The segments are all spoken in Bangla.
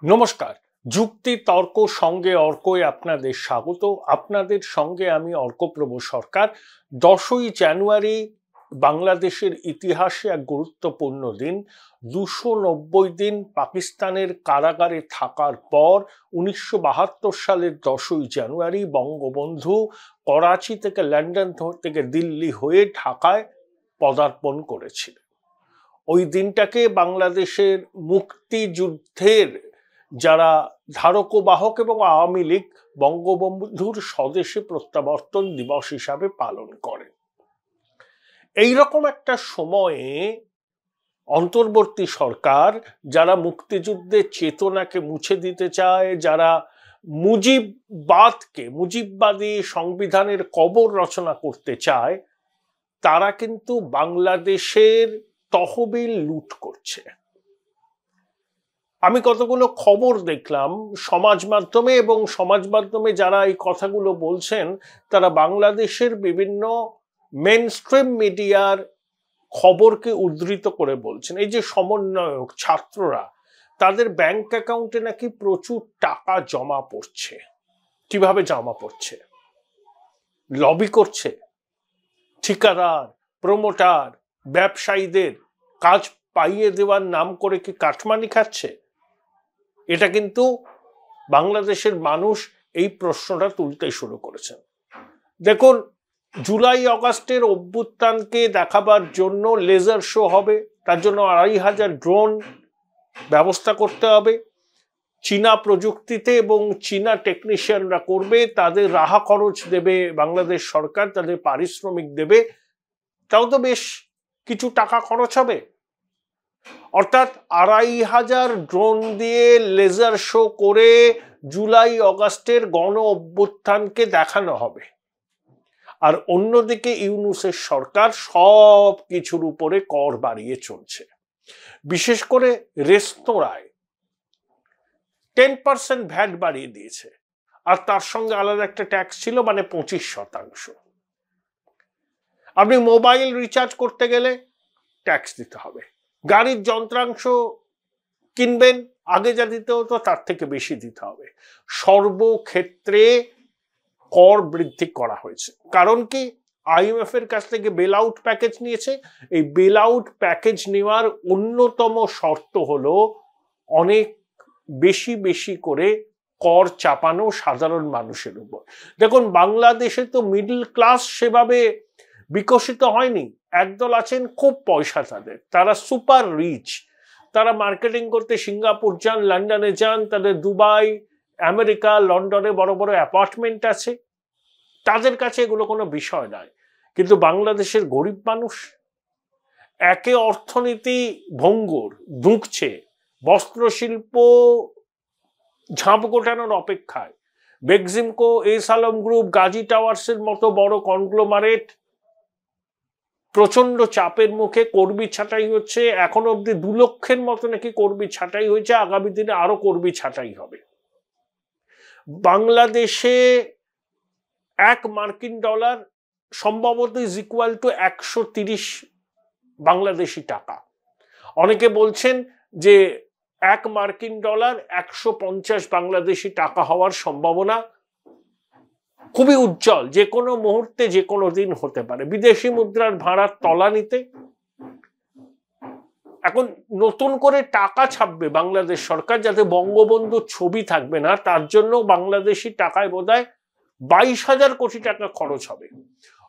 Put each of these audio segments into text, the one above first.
নমস্কার। যুক্তি তর্ক সঙ্গে অর্কয় আপনাদের স্বাগত। আপনাদের সঙ্গে আমি অর্কপ্রভ সরকার। 10ই জানুয়ারি বাংলাদেশের ইতিহাসে এক গুরুত্বপূর্ণ দিন। 290 দিন পাকিস্তানের কারাগারে থাকার পর 1972 সালের 10ই জানুয়ারি বঙ্গবন্ধু করাচি থেকে লন্ডন থেকে দিল্লি হয়ে ঢাকায় পদার্পণ করেছিলেন। ওই দিনটাকে বাংলাদেশের মুক্তিযুদ্ধের যারা ধারক বাহক এবং আওয়ামী লীগ বঙ্গবন্ধুর স্বদেশে প্রত্যাবর্তন দিবস হিসাবে পালন করে। এইরকম একটা সময়ে অন্তর্বর্তী সরকার যারা মুক্তিযুদ্ধের চেতনাকে মুছে দিতে চায়, যারা মুজিববাদী সংবিধানের কবর রচনা করতে চায়, তারা কিন্তু বাংলাদেশের তহবিল লুট করছে। আমি কতগুলো খবর দেখলাম সমাজ মাধ্যমে, এবং সমাজ মাধ্যমে যারা এই কথাগুলো বলছেন তারা বাংলাদেশের বিভিন্ন মেইনস্ট্রিম মিডিয়ার খবরকে উদ্ধৃত করে বলছেন এই যে সমন্বয়ক ছাত্ররা, তাদের ব্যাংক অ্যাকাউন্টে নাকি প্রচুর টাকা জমা পড়ছে। কিভাবে জমা পড়ছে? লবি করছে, ঠিকাদার, প্রমোটার, ব্যবসায়ীদের কাজ পাইয়ে দেওয়ার নাম করে কি কাটমানি খাচ্ছে? এটা কিন্তু বাংলাদেশের মানুষ এই প্রশ্নটা তুলতে শুরু করেছেন। দেখুন, জুলাই অগাস্টের অভ্যুত্থানকে দেখাবার জন্য লেজার শো হবে, তার জন্য 2500 ড্রোন ব্যবস্থা করতে হবে। চীনা প্রযুক্তিতে এবং চীনা টেকনিশিয়ানরা করবে, তাদের রাহা খরচ দেবে বাংলাদেশ সরকার, তাদের পারিশ্রমিক দেবে। তাও তো বেশ কিছু টাকা খরচ হবে। অর্থাৎ 2500 ড্রোন দিয়ে লেজার শো করে জুলাই অগাস্টের গণ অভ্যুত্থানকে দেখানো হবে। আর অন্যদিকে ইউনূসের সরকার সব কিছুর উপরে কর বাড়িয়ে চলছে। বিশেষ করে রেস্তোরাঁয় 10% ভ্যাট বাড়িয়ে দিয়েছে, আর তার সঙ্গে আলাদা একটা ট্যাক্স ছিল, মানে 25%। আপনি মোবাইল রিচার্জ করতে গেলে ট্যাক্স দিতে হবে। গাড়ির যন্ত্রাংশ কিনবেন, আগে যা দিতে হতো তার থেকে বেশি দিতে হবে। সর্বক্ষেত্রে কর বৃদ্ধি করা হয়েছে। কারণ কি? আইএমএফ এর কাছ থেকে বেল আউট প্যাকেজ নিয়েছে। এই বেল আউট প্যাকেজ নেওয়ার অন্যতম শর্ত হলো অনেক বেশি বেশি করে কর চাপানো সাধারণ মানুষের উপর। দেখুন, বাংলাদেশে তো মিডল ক্লাস সেভাবে বিকশিত হয়নি। একদল আছেন খুব পয়সা, তারা সুপার রিচ, তারা মার্কেটিং করতে সিঙ্গাপুর যান, লন্ডনে যান, তাদের দুবাই, আমেরিকা, লন্ডনে বড় বড় অ্যাপার্টমেন্ট আছে, তাদের কাছে এগুলো কোনো বিষয় নয়। কিন্তু বাংলাদেশের গরিব মানুষ, একে অর্থনীতি ভঙ্গুর, ধুঁকছে, বস্ত্রশিল্প ঝাঁপ গোটানোর অপেক্ষায়। বেক্সিমকো, এস আলম গ্রুপ, গাজী টাওয়ার্সের মতো বড় কনগ্লোমারেট প্রচন্ড চাপের মুখে কর্মী ছাঁটাই হচ্ছে। এখন অব্দি 2 লক্ষের মতো নাকি কর্মী ছাঁটাই হয়েছে, আগামী দিনে আরো কর্মী ছাঁটাই হবে। বাংলাদেশে $1 সম্ভবত ইজ ইকুয়াল টু 130 বাংলাদেশি টাকা। অনেকে বলছেন যে $1 150 বাংলাদেশি টাকা হওয়ার সম্ভাবনা খুবই উজ্জ্বল, যে কোনো মুহূর্তে যে কোনো দিন হতে পারে। বিদেশি মুদ্রার ভাড়ার তলানিতে এখন নতুন করে টাকা ছাপবে বাংলাদেশ সরকার, যাতে বঙ্গবন্ধুর ছবি থাকবে না, তার জন্য বাংলাদেশি টাকায় বোধহয় 22,000 কোটি টাকা খরচ হবে।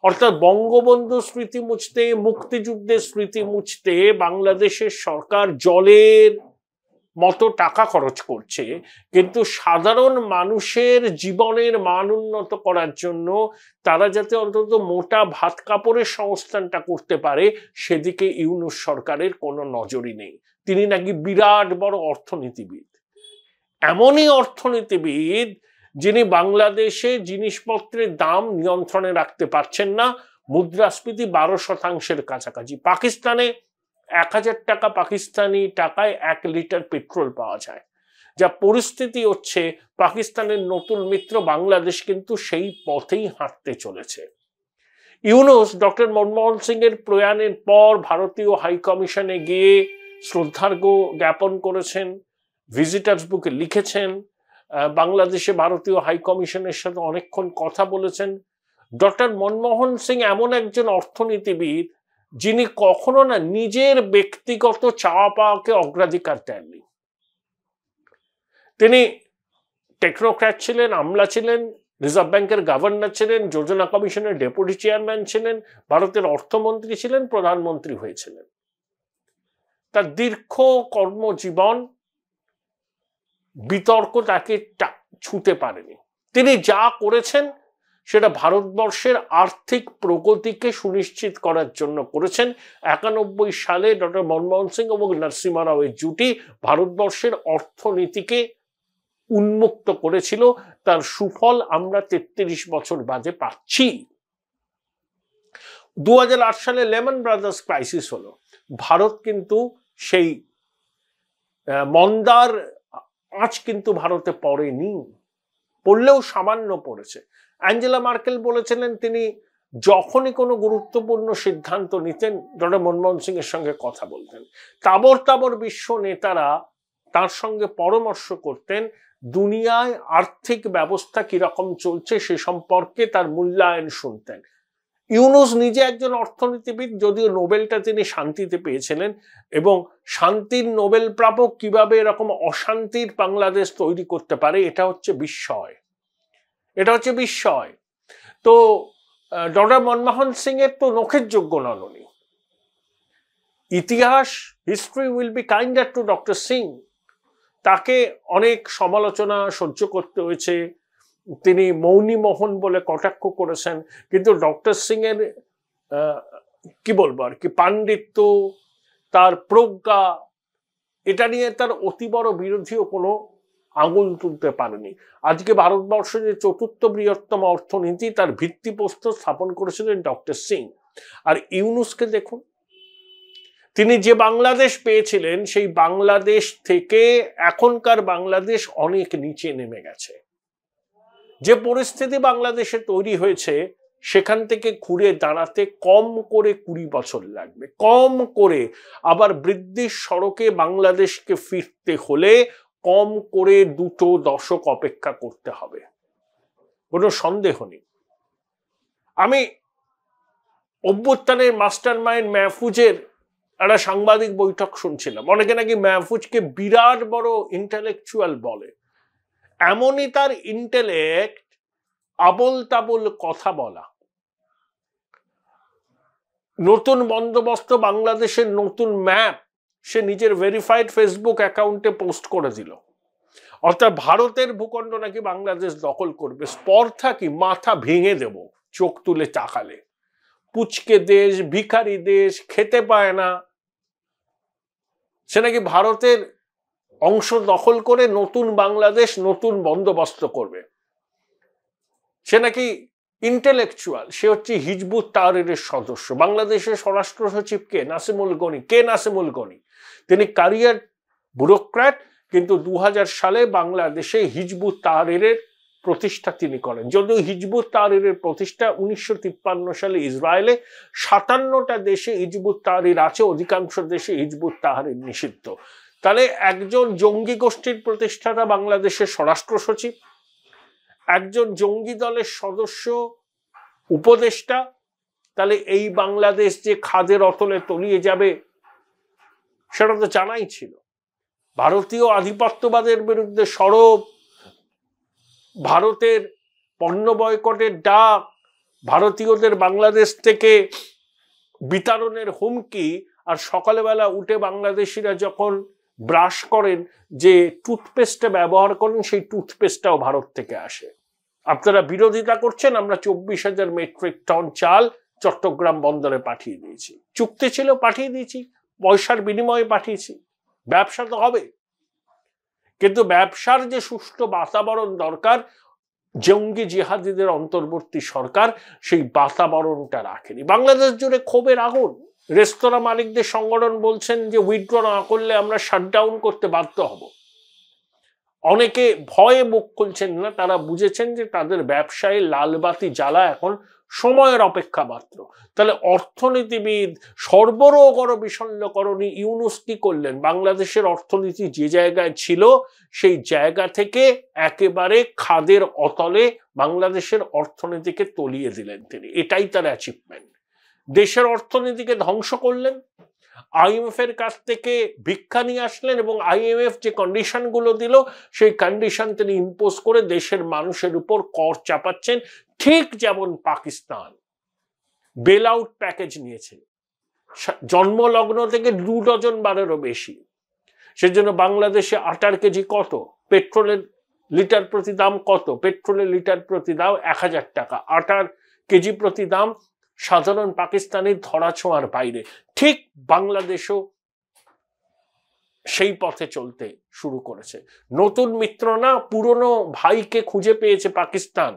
অর্থাৎ বঙ্গবন্ধু স্মৃতি মুছতে, মুক্তিযুদ্ধের স্মৃতি মুছতে বাংলাদেশের সরকার জলের মতো টাকা খরচ করছে, কিন্তু সাধারণ মানুষের জীবনের মান উন্নত করার জন্য, তারা যাতে অন্তত মোটা ভাত কাপড়ের সংস্থানটা করতে পারে, সেদিকে ইউনূস সরকারের কোনো নজরই নেই। তিনি নাকি বিরাট বড় অর্থনীতিবিদ, এমনই অর্থনীতিবিদ যিনি বাংলাদেশে জিনিসপত্রের দাম নিয়ন্ত্রণে রাখতে পারছেন না। মুদ্রাস্ফীতি 12% কাছাকাছি। পাকিস্তানে 1000 টাকা পাকিস্তানি টাকায় 1 লিটার পেট্রোল পাওয়া যায়। যা পরিস্থিতি হচ্ছে, পাকিস্তানের নতুন মিত্র বাংলাদেশ কিন্তু সেই পথেই হাঁটতে চলেছে। ইউনূস ডক্টর মনমোহন সিং এর প্রয়াণের পর ভারতীয় হাই কমিশনে গিয়ে শ্রদ্ধার্ঘ্য জ্ঞাপন করেছেন, ভিজিটার্স বুকে লিখেছেন, বাংলাদেশে ভারতীয় হাই কমিশনের সাথে অনেকক্ষণ কথা বলেছেন। ডক্টর মনমোহন সিং এমন একজন অর্থনীতিবিদ যিনি কখনো না নিজের ব্যক্তিগত চাওয়া পাওয়াকে অগ্রাধিকার দেননি। তিনি টেকনোক্র্যাট ছিলেন, আমলা ছিলেন, রিজার্ভ ব্যাংকের গভর্নর ছিলেন, যোজনা কমিশনের ডেপুটি চেয়ারম্যান ছিলেন, ভারতের অর্থমন্ত্রী ছিলেন, প্রধানমন্ত্রী হয়েছিলেন। তার দীর্ঘ কর্মজীবন বিতর্ক তাকে ছুঁতে পারেনি। তিনি যা করেছেন সেটা ভারতবর্ষের আর্থিক প্রগতিকে সুনিশ্চিত করার জন্য করেছেন। 91 সালে ডক্টর মনমোহন সিং এবং নরসিমহা রাওয়ের জুটি ভারতবর্ষের অর্থনীতিকে উন্মুক্ত করেছিল। তার সুফল আমরা 33 বছর বাদে পাচ্ছি। 2008 সালে লেমন ব্রাদার্স ক্রাইসিস হলো। ভারত কিন্তু সেই মন্দার আঁচ কিন্তু ভারতে পড়েনি, পড়লেও সামান্য পড়েছে। অ্যাঞ্জেলা মার্কেল বলেছিলেন তিনি যখনই কোনো গুরুত্বপূর্ণ সিদ্ধান্ত নিতেন ডক্টর মনমোহন সিং এর সঙ্গে কথা বলতেন। তাবর তাবর বিশ্ব নেতারা তার সঙ্গে পরামর্শ করতেন, দুনিয়ায় আর্থিক ব্যবস্থা কিরকম চলছে সে সম্পর্কে তার মূল্যায়ন শুনতেন। ইউনুস নিজে একজন অর্থনীতিবিদ, যদিও নোবেলটা তিনি শান্তিতে পেয়েছিলেন, এবং শান্তির নোবেল প্রাপক কিভাবে এরকম অশান্তির বাংলাদেশ তৈরি করতে পারে এটা হচ্ছে বিস্ময়, এটা হচ্ছে বিস্ময়। তো ডক্টর মনমোহন সিং এর তো নখের যোগ্য নননি। ইতিহাস, history will be kinder to doctor Singh. তাকে অনেক সমালোচনা সহ্য করতে হয়েছে, তিনি মৌনী মোহন বলে কটাক্ষ করেছেন, কিন্তু ডক্টর সিং এর কি বলবো আর কি পাণ্ডিত্য, তার প্রজ্ঞা, এটা নিয়ে তার অতি বড় বিরোধীও কোনো আঙুল তুলতে পারেনি। আজকে ভারতবর্ষ যে চতুর্থ বৃহত্তম অর্থনীতি, তার ভিত্তিপ্রস্তর স্থাপন করেছিলেন ডক্টর সিং। আর ইউনুসকে দেখুন, তিনি যে বাংলাদেশ পেয়েছিলেন সেই বাংলাদেশ থেকে এখনকার বাংলাদেশ অনেক নিচে নেমে গেছে। যে পরিস্থিতি বাংলাদেশে তৈরি হয়েছে সেখান থেকে ঘুরে দাঁড়াতে কম করে 20 বছর লাগবে, কম করে। আবার বৃদ্ধির সড়কে বাংলাদেশকে ফিরতে হলে কম করে 2 দশক অপেক্ষা করতে হবে, কোনো সন্দেহ নেই। আমি অভ্যুত্থানের মাস্টার মাইন্ড মাহফুজের একটা সাংবাদিক বৈঠক শুনছিলাম। অনেকে নাকি মাহফুজকে বিরাট বড় ইন্টেলেকচুয়াল বলে। এমনই তার ইন্টেলেক্ট, আবল তাবল কথা বলা। নতুন বন্দোবস্ত, বাংলাদেশের নতুন ম্যাপ সে নিজের ভেরিফাইড ফেসবুক অ্যাকাউন্টে পোস্ট করে দিল। অর্থাৎ ভারতের ভূখণ্ড নাকি বাংলাদেশ দখল করবে। স্পর্ধা কি, মাথা ভেঙে দেব চোখ তুলে তাকালে। পুচকে দেশ, ভিখারি দেশ, খেতে পায় না, সে নাকি ভারতের অংশ দখল করে নতুন বাংলাদেশ, নতুন বন্দোবস্ত করবে। সে নাকি ইন্টেলেকচুয়াল, সে হচ্ছে হিজবুত তাহরিরের সদস্য। বাংলাদেশের স্বরাষ্ট্র সচিব কে? নাসিমুল গনি। কে নাসিমুল গনি? তিনি ক্যারিয়ার ব্যুরোক্র্যাট, কিন্তু 2000 সালে বাংলাদেশে হিজবুত তাহরিরের প্রতিষ্ঠা তিনি করেন। যদিও হিজবুত তাহরিরের প্রতিষ্ঠা 1953 সালে ইসরায়েলে। 57টা দেশে হিজবুত তাহরির আছে, অধিকাংশ দেশে হিজবুত তাহরির নিষিদ্ধ। তাহলে একজন জঙ্গি গোষ্ঠীর প্রতিষ্ঠাতা বাংলাদেশের স্বরাষ্ট্র সচিব, একজন জঙ্গি দলের সদস্য উপদেষ্টা, তাহলে এই বাংলাদেশ যে খাদের অতলে তলিয়ে যাবে সেটা তো জানাই ছিল। ভারতীয় আধিপত্যবাদের বিরুদ্ধে সরব, ভারতের পণ্য বয়কটের ডাক, ভারতীয়দের বাংলাদেশ থেকে বিতাড়নের হুমকি, আর সকালবেলা উঠে বাংলাদেশিরা যখন ব্রাশ করেন যে টুথপেস্টটা ব্যবহার করেন, সেই টুথপেস্টটাও ভারত থেকে আসে। আপনারা বিরোধিতা করছেন, আমরা 24,000 মেট্রিক টন চাল চট্টগ্রাম বন্দরে পাঠিয়ে দিয়েছি। চুক্তি ছিল, পাঠিয়ে দিয়েছি, পয়সার বিনিময়ে পাঠিয়েছি। ব্যবসা তো হবে, কিন্তু ব্যবসার যে সুষ্ঠু বাতাবরণ দরকার, জঙ্গি জিহাদিদের অন্তর্বর্তী সরকার সেই বাতাবরণটা রাখেনি। বাংলাদেশ জুড়ে ক্ষোভের আগুন। রেস্তোরাঁ মালিকদের সংগঠন বলছেন যে উইথড্র না করলে আমরা শাটডাউন করতে বাধ্য হব। অনেকে ভয়ে মুখ খুলছেন না, তারা বুঝেছেন যে তাদের ব্যবসায় লালবাতি জ্বালা এখন সময়ের অপেক্ষা মাত্র। তাহলে অর্থনীতিবিদ সর্বরোগর বিষণ্ণকরণী ইউনূস কি করলেন? বাংলাদেশের অর্থনীতি যে জায়গায় ছিল সেই জায়গা থেকে একেবারে খাদের অতলে বাংলাদেশের অর্থনীতিকে তলিয়ে দিলেন তিনি। এটাই তার অ্যাচিভমেন্ট। দেশের অর্থনীতিকে ধ্বংস করলেন, আইএমএফ এর কাছ থেকে ভিক্ষা নিয়ে আসলেন এবং আইএমএফ যে কন্ডিশন গুলো দিল সেই কন্ডিশন তিনি ইম্পোজ করে দেশের মানুষের উপর কর চাপাচ্ছেন, ঠিক যেমন পাকিস্তান বেল আউট প্যাকেজ নিয়েছে জন্মলগ্ন থেকে 2 ডজন বারেরও বেশি। সেজন্য বাংলাদেশে আটার কেজি কত, পেট্রোলের লিটার প্রতি দাম কত? পেট্রোলের লিটার প্রতি দাম 1000 টাকা, আটার কেজি প্রতি দাম সাধারণ পাকিস্তানের ধরাছোঁয়ার বাইরে। ঠিক বাংলাদেশও সেই পথে চলতে শুরু করেছে। নতুন মিত্র না, পুরনো ভাইকে খুঁজে পেয়েছে পাকিস্তান।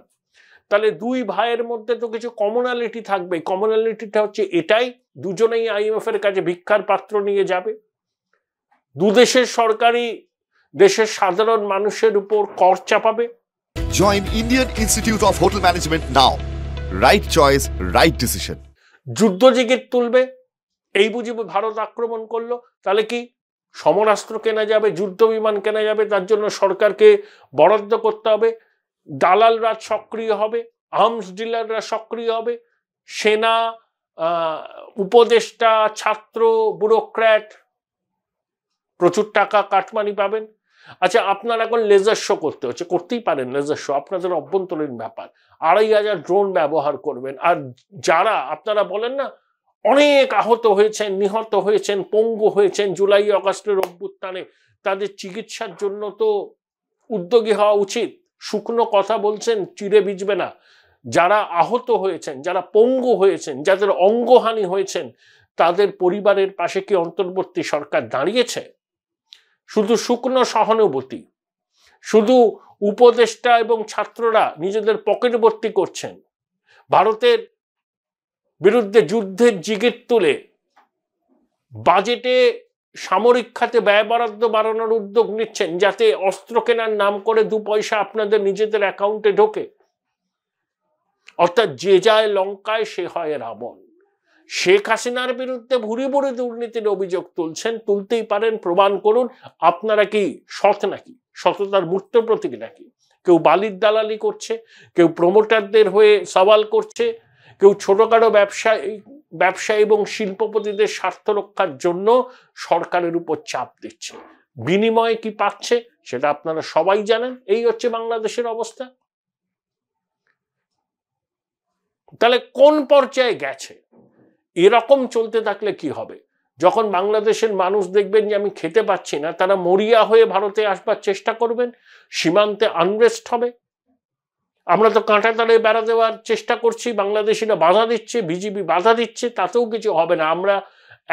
তাহলে দুই ভাইয়ের মধ্যে তো কিছু কমনালিটি থাকবে। কমনালিটিটা হচ্ছে এটাই, দুজনেই আইএমএফ এর কাছে ভিক্ষার পাত্র নিয়ে যাবে, দুদেশের সরকারি দেশের সাধারণ মানুষের উপর কর চাপাবে। Join Indian Institute of Hotel Management now. Right choice, right decision. যুদ্ধ জিগির তুলবে, এই বুঝি ভারত আক্রমণ করলো, তাহলে কি সমরাস্ত্র কেনা যাবে, যুদ্ধ বিমান কেনা যাবে, তার জন্য সরকারকে বরাদ্দ করতে হবে, দালালরা সক্রিয় হবে, আর্মস ডিলাররা সক্রিয় হবে, সেনা, উপদেষ্টা, ছাত্র, ব্যুরোক্র্যাট প্রচুর টাকা কাটমানি পাবেন। আচ্ছা, আপনার এখন লেজার শো করতে হচ্ছে, করতেই পারেন লেজার শো, আপনাদের অভ্যন্তরীণ ব্যাপার। 2500 ড্রোন ব্যবহার করবেন। আর যারা আপনারা বলেন না অনেক আহত হয়েছেন, নিহত হয়েছেন, পঙ্গু হয়েছেন জুলাই আগস্টের অভ্যুত্থানে, তাদের চিকিৎসার জন্য তো উদ্যোগী হওয়া উচিত। শুকনো কথা বলছেন, চিড়ে ভিজবে না। যারা আহত হয়েছেন, যারা পঙ্গু হয়েছেন, যাদের অঙ্গহানি হয়েছেন, তাদের পরিবারের পাশে কি অন্তর্বর্তী সরকার দাঁড়িয়েছে? শুধু শুকনো সহানুভূতি, শুধু উপদেষ্টা এবং ছাত্ররা নিজেদের পকেট ভর্তি করছেন, ভারতের বিরুদ্ধে যুদ্ধের জিগির তুলে বাজেটে সামরিক খাতে ব্যয় বরাদ্দ বাড়ানোর উদ্যোগ নিচ্ছেন যাতে অস্ত্র কেনার নাম করে 2 পয়সা আপনাদের নিজেদের অ্যাকাউন্টে ঢোকে। অর্থাৎ যে যায় লঙ্কায় সে হয় রাবণ। শেখ হাসিনার বিরুদ্ধে ভুরি ভুরি দুর্নীতির অভিযোগ তুলছেন, তুলতেই পারেন, প্রমাণ করুন। আপনারা কি সৎ নাকি? সততার মূর্ত প্রতীক নাকি? কেউ বালির দালালি করছে, কেউ প্রমোটারদের হয়ে সওয়াল করছে, কেউ ছোটখাটো ব্যবসায়ী এবং শিল্পপতিদের স্বার্থ রক্ষার জন্য সরকারের উপর চাপ দিচ্ছে। বিনিময়ে কি পাচ্ছে সেটা আপনারা সবাই জানেন। এই হচ্ছে বাংলাদেশের অবস্থা। তাহলে কোন পর্যায়ে গেছে? এরকম চলতে থাকলে কি হবে? যখন বাংলাদেশের মানুষ দেখবেন যে আমি খেতে পাচ্ছি না, তারা মরিয়া হয়ে ভারতে আসবার চেষ্টা করবেন, সীমান্তে আনরেস্ট হবে। আমরা তো কাঁটা তারে বেড়া দেওয়ার চেষ্টা করছি, বাংলাদেশিরা বাধা দিচ্ছে, বিজিবি বাধা দিচ্ছে, তাতেও কিছু হবে না। আমরা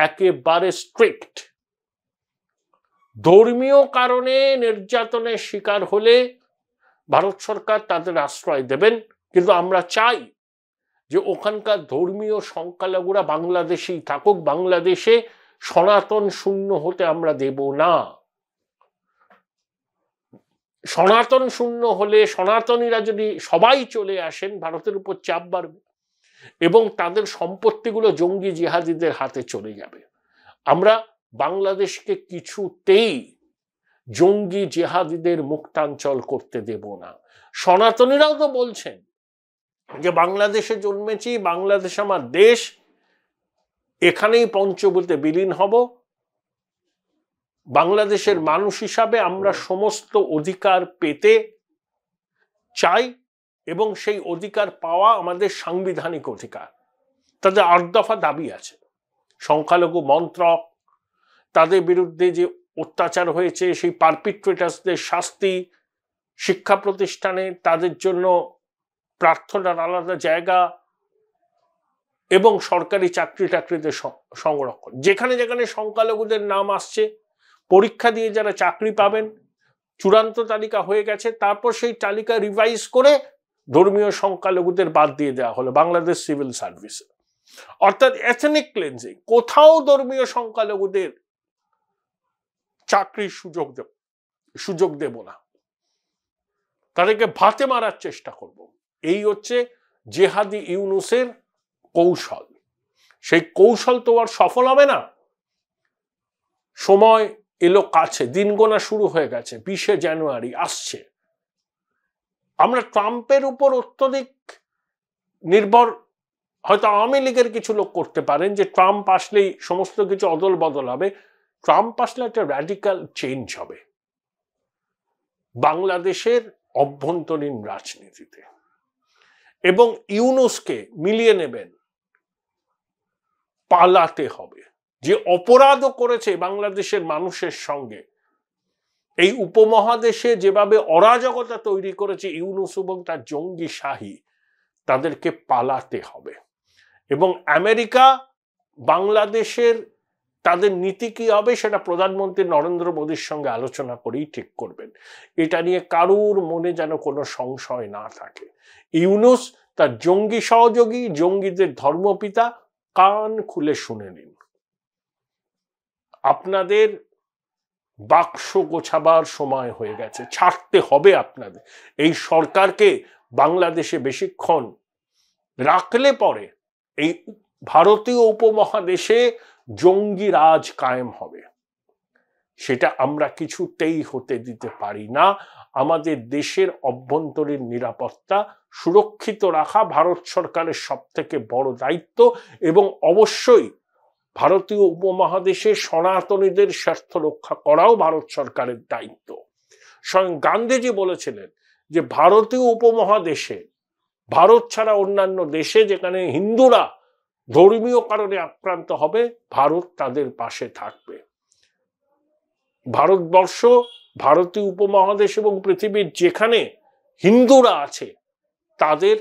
একেবারে স্ট্রিক্ট। ধর্মীয় কারণে নির্যাতনের শিকার হলে ভারত সরকার তাদের আশ্রয় দেবেন, কিন্তু আমরা চাই যে ওখানকার ধর্মীয় সংখ্যালঘুরা বাংলাদেশেই থাকুক। বাংলাদেশে সনাতন শূন্য হতে আমরা দেব না। সনাতন শূন্য হলে, সনাতনীরা যদি সবাই চলে আসেন, ভারতের উপর চাপ বাড়বে এবং তাদের সম্পত্তিগুলো জঙ্গি জিহাদিদের হাতে চলে যাবে। আমরা বাংলাদেশকে কিছুতেই জঙ্গি জিহাদিদের মুক্তাঞ্চল করতে দেব না। সনাতনীরাও তো বলছেন যে বাংলাদেশে জন্মেছি, বাংলাদেশ আমার দেশ, এখানেই পঞ্চভূতে বিলীন হব। বাংলাদেশের মানুষ হিসাবে আমরা সমস্ত অধিকার পেতে চাই এবং সেই অধিকার পাওয়া আমাদের সাংবিধানিক অধিকার। তাদের 8 দফা দাবি আছে। সংখ্যালঘু মন্ত্রক, তাদের বিরুদ্ধে যে অত্যাচার হয়েছে সেই পারপিট্রেটার্সদের শাস্তি, শিক্ষা প্রতিষ্ঠানে তাদের জন্য প্রার্থনার আলাদা জায়গা এবং সরকারি চাকরি টাকরিতে সংরক্ষণ। যেখানে যেখানে সংখ্যালঘুদের নাম আসছে, পরীক্ষা দিয়ে যারা চাকরি পাবেন, চূড়ান্ত তালিকা হয়ে গেছে, তারপর সেই তালিকা রিভাইজ করে ধর্মীয় সংখ্যালঘুদের বাদ দিয়ে দেওয়া হলো বাংলাদেশ সিভিল সার্ভিসে। অর্থাৎ এথনিক ক্লেন্সিং। কোথাও ধর্মীয় সংখ্যালঘুদের চাকরির সুযোগ দেব না, তাদেরকে ভাতে মারার চেষ্টা করব। এই হচ্ছে জেহাদি ইউনূসের কৌশল। সেই কৌশল তো আর সফল হবে না। সময় এলো কাছে, দিন গোনা শুরু হয়ে গেছে, 20শে জানুয়ারি আসছে। আমরা ট্রাম্পের উপর অত্যধিক নির্ভর হয়তো আওয়ামী লীগের কিছু লোক করতে পারেন যে ট্রাম্প আসলেই সমস্ত কিছু অদল বদল হবে। ট্রাম্প আসলে একটা র্যাডিক্যাল চেঞ্জ হবে বাংলাদেশের অভ্যন্তরীণ রাজনীতিতে, এবং ইউনূসকে মিলিয়ে নেবেন। পালাতে হবে। যে অপরাধও করেছে বাংলাদেশের মানুষের সঙ্গে, এই উপমহাদেশে যেভাবে অরাজকতা তৈরি করেছে ইউনূস এবং তার জঙ্গি শাহী, তাদেরকে পালাতে হবে। এবং আমেরিকা বাংলাদেশের তাদের নীতি কি হবে সেটা প্রধানমন্ত্রী নরেন্দ্র মোদীর সঙ্গে আলোচনা করেই ঠিক করবেন। এটা নিয়ে কারুর মনে যেন কোনো সংশয় না থাকে। ইউনূস তার জঙ্গি সহযোগী, জঙ্গিদের ধর্মপিতা, কান খুলে শুনে নিন। আপনাদের বাক্স গোছাবার সময় হয়ে গেছে, ছাড়তে হবে আপনাদের। এই সরকারকে বাংলাদেশে বেশিক্ষণ রাখলে পরে এই ভারতীয় উপমহাদেশে জঙ্গি রাজ কায়েম হবে, সেটা আমরা কিছুতেই হতে দিতে পারি না। আমাদের দেশের অভ্যন্তরীণ নিরাপত্তা সুরক্ষিত রাখা ভারত সরকারের সবথেকে বড় দায়িত্ব, এবং অবশ্যই ভারতীয় উপমহাদেশে সনাতনীদের স্বার্থ রক্ষা করাও ভারত সরকারের দায়িত্ব। স্বয়ং গান্ধীজি বলেছিলেন যে ভারতীয় উপমহাদেশে, ভারত ছাড়া অন্যান্য দেশে যেখানে হিন্দুরা ধর্মীয় কারণে আক্রান্ত হবে, ভারত তাদের পাশে থাকবে। ভারতবর্ষ, ভারতীয় উপমহাদেশ এবং পৃথিবীর যেখানে হিন্দুরা আছে তাদের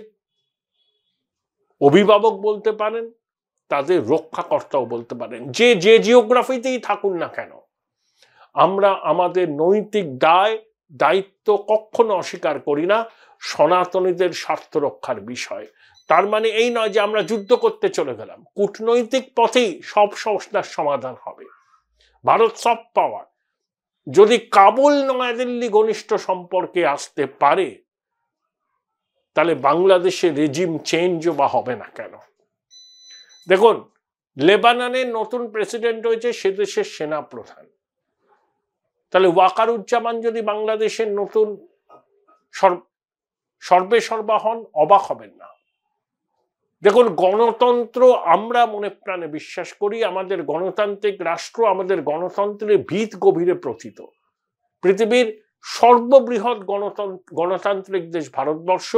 অভিভাবক বলতে পারেন, তাদের রক্ষাকর্তাও বলতে পারেন, যে যে জিওগ্রাফিতেই থাকুন না কেন। আমরা আমাদের নৈতিক দায়িত্ব কখনো অস্বীকার করি না সনাতনীদের স্বার্থ রক্ষার বিষয়। তার মানে এই নয় যে আমরা যুদ্ধ করতে চলে গেলাম। কূটনৈতিক পথেই সব সমস্যার সমাধান হবে। ভারত সফট পাওয়ার, যদি কাবুল নয়াদিল্লি ঘনিষ্ঠ সম্পর্কে আসতে পারে, তাহলে বাংলাদেশে রেজিম চেঞ্জও বা হবে না কেন? দেখুন, লেবাননের নতুন প্রেসিডেন্ট হয়েছে সে দেশের সেনা প্রধান। তাহলে ওয়াকারুজ্জামান যদি বাংলাদেশের নতুন সর্বেসর্বা হন, অবাক হবেন না। দেখুন, গণতন্ত্র আমরা মনে প্রাণে বিশ্বাস করি। আমাদের গণতান্ত্রিক রাষ্ট্র, আমাদের গণতন্ত্রের ভিত গভীরে প্রথিত। পৃথিবীর সর্ববৃহৎ গণতান্ত্রিক দেশ ভারতবর্ষ।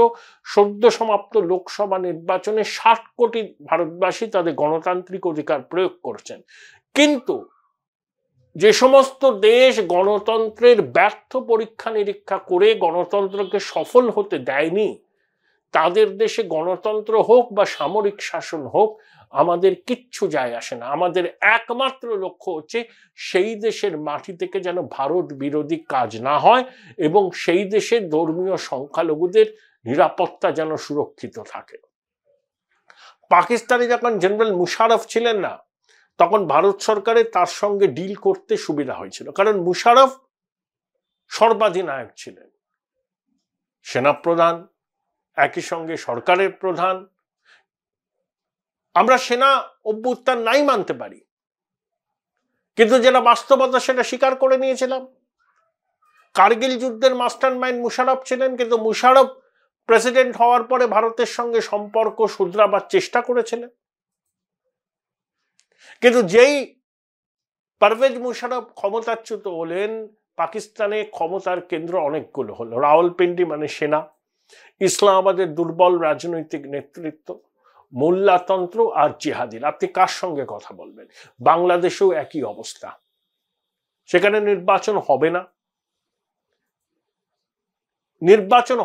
সদ্য সমাপ্ত লোকসভা নির্বাচনে 60 কোটি ভারতবাসী তাদের গণতান্ত্রিক অধিকার প্রয়োগ করছেন। কিন্তু যে সমস্ত দেশ গণতন্ত্রের ব্যর্থ পরীক্ষা নিরীক্ষা করে গণতন্ত্রকে সফল হতে দেয়নি, তাদের দেশে গণতন্ত্র হোক বা সামরিক শাসন হোক, আমাদের কিচ্ছু যায় আসে না। আমাদের একমাত্র লক্ষ্য হচ্ছে সেই দেশের মাটি থেকে যেন ভারত বিরোধী কাজ না হয়, এবং সেই দেশের ধর্মীয় সংখ্যালঘুদের নিরাপত্তা যেন সুরক্ষিত থাকে। পাকিস্তানে যখন জেনারেল মুশারফ ছিলেন না, তখন ভারত সরকারের তার সঙ্গে ডিল করতে সুবিধা হয়েছিল, কারণ মুশারফ সর্বাধিনায়ক ছিলেন, সেনাপ্রধান, একই সঙ্গে সরকারের প্রধান। আমরা সেনা অভ্যুত্থান নাই মানতে পারি, কিন্তু যেটা বাস্তবতা সেটা স্বীকার করে নিয়েছিলাম। কার্গিল যুদ্ধের মাস্টার মাইন্ড মুশারফ ছিলেন, কিন্তু মুশারফ প্রেসিডেন্ট হওয়ার পরে ভারতের সঙ্গে সম্পর্ক শুধরাবার চেষ্টা করেছিলেন। কিন্তু যেই পারভেজ মুশারফ ক্ষমতাচ্যুত হলেন, পাকিস্তানে ক্ষমতার কেন্দ্র অনেকগুলো হলো। রাওয়ালপিন্ডি মানে সেনা, ইসলামাবাদের দুর্বল রাজনৈতিক নেতৃত্ব, মোল্লাতন্ত্র আর জিহাদিরা। আপনি কার সঙ্গে কথা বলবেন? বাংলাদেশেও একই অবস্থা। সেখানে নির্বাচন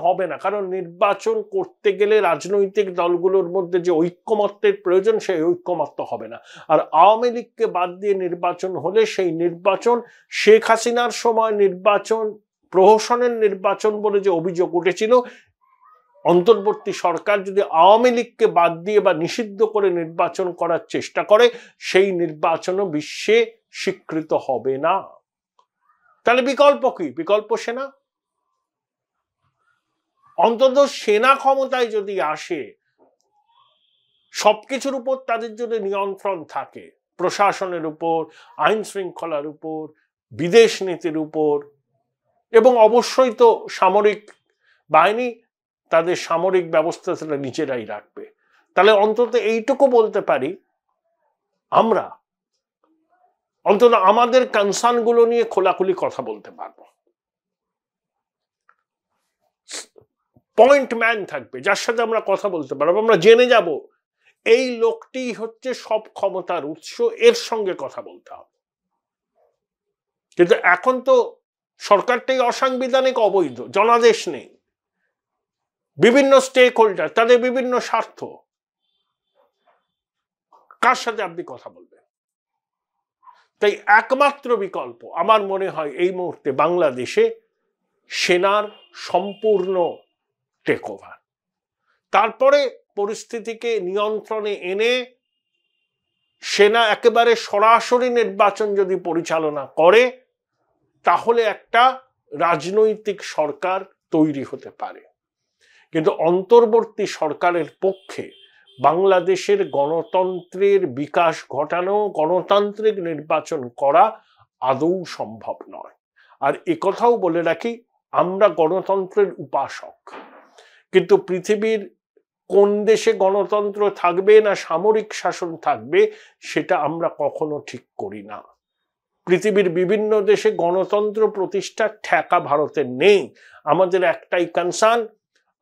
হবে না, কারণ নির্বাচন করতে গেলে রাজনৈতিক দলগুলোর মধ্যে যে ঐক্যমত্যের প্রয়োজন, সেই ঐক্যমত্য হবে না। আর আওয়ামী লীগকে বাদ দিয়ে নির্বাচন হলে সেই নির্বাচন শেখ হাসিনার সময় নির্বাচন প্রহসনের নির্বাচন বলে যে অভিযোগ উঠেছিল, অন্তর্বর্তী সরকার যদি আওয়ামী লীগকে বাদ দিয়ে বা নিষিদ্ধ করে নির্বাচন করার চেষ্টা করে, সেই নির্বাচনও বিশ্বে স্বীকৃত হবে না। তাহলে বিকল্প কি? বিকল্প সেনা। অন্তত সেনা ক্ষমতায় যদি আসে, সবকিছুর উপর তাদের যদি নিয়ন্ত্রণ থাকে, প্রশাসনের উপর, আইন শৃঙ্খলার উপর, বিদেশ নীতির উপর, এবং অবশ্যই তো সামরিক বাহিনী তাদের সামরিক ব্যবস্থা তারা নিজেরাই রাখবে, তাহলে অন্তত এইটুকু বলতে পারি আমরা অন্তত আমাদের কনসার্ন গুলো নিয়ে খোলাখুলি কথা বলতে পারবো। পয়েন্ট ম্যান থাকবে যার সাথে আমরা কথা বলতে পারবো, আমরা জেনে যাব এই লোকটি হচ্ছে সব ক্ষমতার উৎস, এর সঙ্গে কথা বলতে হবে। কিন্তু এখন তো সরকারটাই অসাংবিধানিক, অবৈধ, জনাদেশ নেই, বিভিন্ন স্টেক হোল্ডার, তাদের বিভিন্ন স্বার্থ, কার সাথে আপনি কথা বলবেন? তাই একমাত্র বিকল্প আমার মনে হয় এই মুহূর্তে বাংলাদেশে সেনার সম্পূর্ণ টেক ওভার, তারপরে পরিস্থিতিকে নিয়ন্ত্রণে এনে সেনা একেবারে সরাসরি নির্বাচন যদি পরিচালনা করে, তাহলে একটা রাজনৈতিক সরকার তৈরি হতে পারে। কিন্তু অন্তর্বর্তী সরকারের পক্ষে বাংলাদেশের গণতন্ত্রের বিকাশ ঘটানো, গণতান্ত্রিক নির্বাচন করা আদৌ সম্ভব নয়। আর একথাও বলে রাখি, আমরা গণতন্ত্রের উপাসক, কিন্তু পৃথিবীর কোন দেশে গণতন্ত্র থাকবে না সামরিক শাসন থাকবে সেটা আমরা কখনো ঠিক করি না। পৃথিবীর বিভিন্ন দেশে গণতন্ত্র প্রতিষ্ঠার ঠেকা ভারতের নেই। আমাদের একটাই কনসার্ন,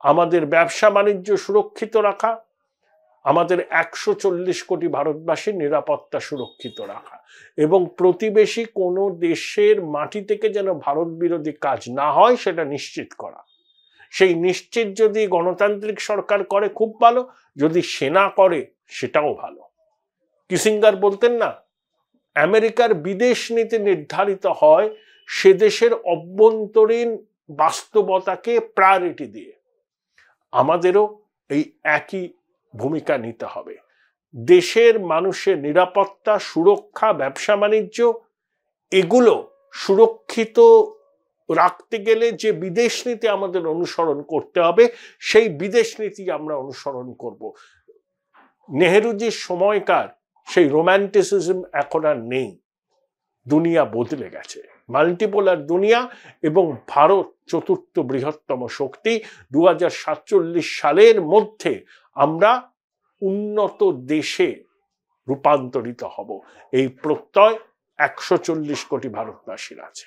আমাদের ব্যবসা বাণিজ্য সুরক্ষিত রাখা, আমাদের 140 কোটি ভারতবাসীর নিরাপত্তা সুরক্ষিত রাখা, এবং প্রতিবেশী কোনো দেশের মাটি থেকে যেন ভারত বিরোধী কাজ না হয় সেটা নিশ্চিত করা। সেই নিশ্চিত যদি গণতান্ত্রিক সরকার করে খুব ভালো, যদি সেনা করে সেটাও ভালো। কিসিঙ্গার বলতেন না, আমেরিকার বিদেশ নীতি নির্ধারিত হয় সে দেশের অভ্যন্তরীণ বাস্তবতাকে প্রায়োরিটি দিয়ে। আমাদেরও এই একই ভূমিকা নিতে হবে। দেশের মানুষের নিরাপত্তা, সুরক্ষা, ব্যবসা বাণিজ্য এগুলো সুরক্ষিত রাখতে গেলে যে বিদেশ নীতি আমাদের অনুসরণ করতে হবে, সেই বিদেশ নীতি আমরা অনুসরণ করব। নেহেরুজির সময়কার সেই রোম্যান্টিসিজম এখন আর নেই, দুনিয়া বদলে গেছে, মাল্টিপোলার দুনিয়া, এবং ভারত চতুর্থ বৃহত্তম শক্তি। 2047 সালের মধ্যে আমরা উন্নত দেশে রূপান্তরিত হব, এই প্রত্যয় 140 কোটি ভারতবাসীর আছে।